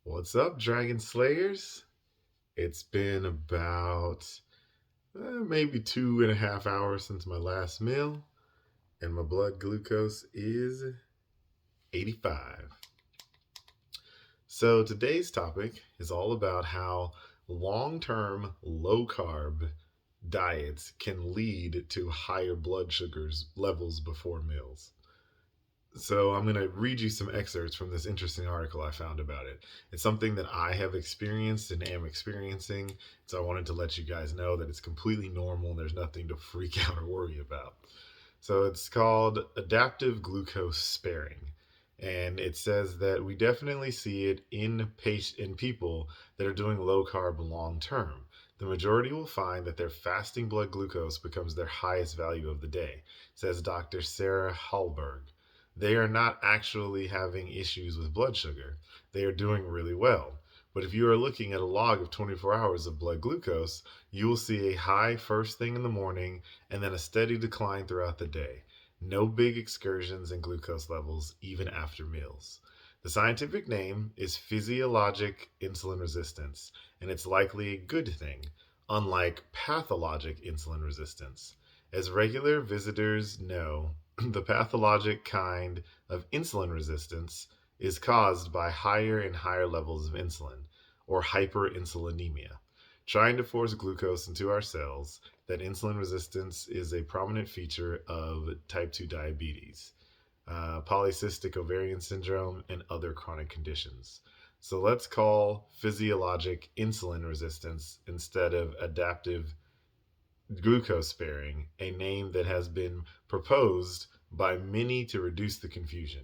What's up, Dragon Slayers? It's been about maybe 2.5 hours since my last meal, and my blood glucose is 85. So, today's topic is all about how long term low carb diets can lead to higher blood sugars levels before meals. So I'm going to read you some excerpts from this interesting article I found about it. It's something that I have experienced and am experiencing. So I wanted to let you guys know that it's completely normal and there's nothing to freak out or worry about. So it's called adaptive glucose sparing. And it says that we definitely see it in people that are doing low carb long term. The majority will find that their fasting blood glucose becomes their highest value of the day, says Dr. Sarah Hallberg. They are not actually having issues with blood sugar. They are doing really well. But if you are looking at a log of 24 hours of blood glucose, you will see a high first thing in the morning and then a steady decline throughout the day. No big excursions in glucose levels, even after meals. The scientific name is physiologic insulin resistance, and it's likely a good thing, unlike pathologic insulin resistance. As regular visitors know, the pathologic kind of insulin resistance is caused by higher and higher levels of insulin, or hyperinsulinemia. Trying to force glucose into our cells, that insulin resistance is a prominent feature of type 2 diabetes, polycystic ovarian syndrome, and other chronic conditions. So let's call physiologic insulin resistance instead of adaptive glucose sparing a name that has been proposed by many to reduce the confusion.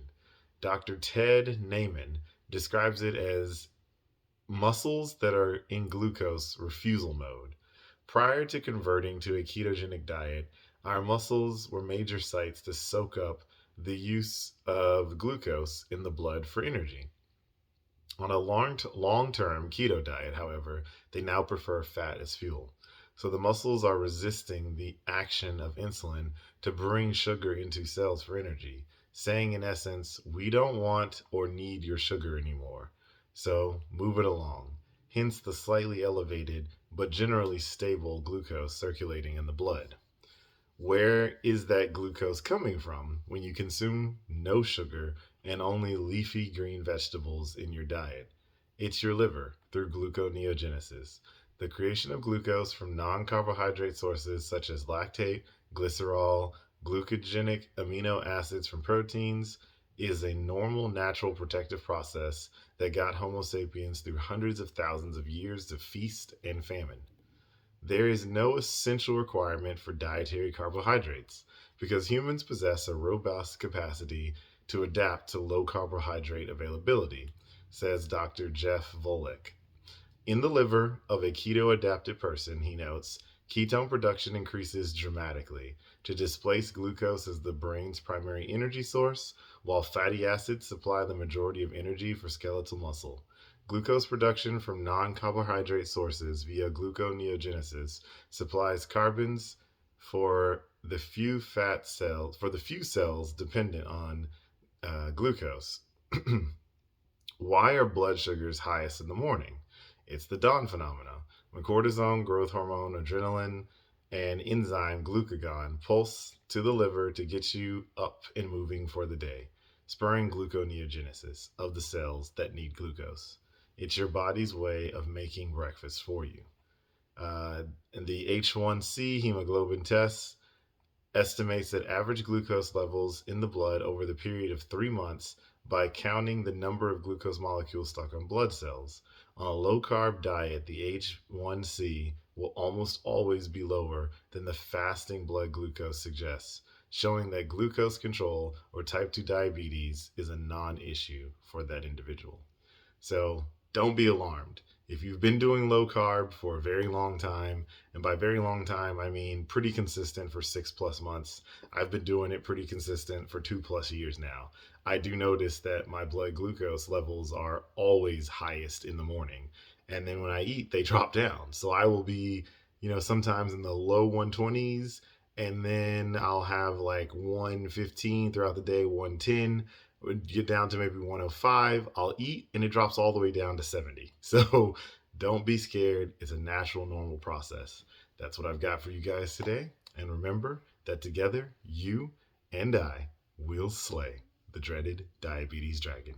Dr. Ted Naiman describes it as muscles that are in glucose refusal mode. Prior to converting to a ketogenic diet, our muscles were major sites to soak up the use of glucose in the blood for energy. On a long-term keto diet, however, they now prefer fat as fuel. So the muscles are resisting the action of insulin to bring sugar into cells for energy, saying in essence, we don't want or need your sugar anymore. So move it along. Hence the slightly elevated but generally stable glucose circulating in the blood. Where is that glucose coming from when you consume no sugar and only leafy green vegetables in your diet? It's your liver through gluconeogenesis, the creation of glucose from non carbohydrate sources such as lactate, glycerol, glucogenic amino acids from proteins. Is a normal natural protective process that got Homo sapiens through hundreds of thousands of years of feast and famine. There is no essential requirement for dietary carbohydrates because humans possess a robust capacity to adapt to low carbohydrate availability, says Dr. Jeff Volek. In the liver of a keto adapted person, he notes, ketone production increases dramatically to displace glucose as the brain's primary energy source, while fatty acids supply the majority of energy for skeletal muscle. Glucose production from non carbohydrate sources via gluconeogenesis supplies carbons for the few cells dependent on glucose. Why are blood sugars highest in the morning? It's the dawn phenomena, when cortisol, growth hormone, adrenaline, and enzyme glucagon pulse to the liver to get you up and moving for the day, spurring gluconeogenesis of the cells that need glucose. It's your body's way of making breakfast for you. And the H1C hemoglobin test estimates that average glucose levels in the blood over the period of 3 months by counting the number of glucose molecules stuck on blood cells. On a low carb diet, the H1C will almost always be lower than the fasting blood glucose suggests, showing that glucose control or type 2 diabetes is a non issue for that individual. So don't be alarmed. If you've been doing low carb for a very long time, and by very long time, I mean pretty consistent for 6+ months, I've been doing it pretty consistent for 2+ years now. I do notice that my blood glucose levels are always highest in the morning. And then when I eat, they drop down. So I will be, sometimes in the low 120s, and then I'll have like 115 throughout the day, 110. get down to maybe 105. I'll eat and it drops all the way down to 70. So don't be scared. It's a natural, normal process. That's what I've got for you guys today. And remember that together, you and I will slay the dreaded diabetes dragon.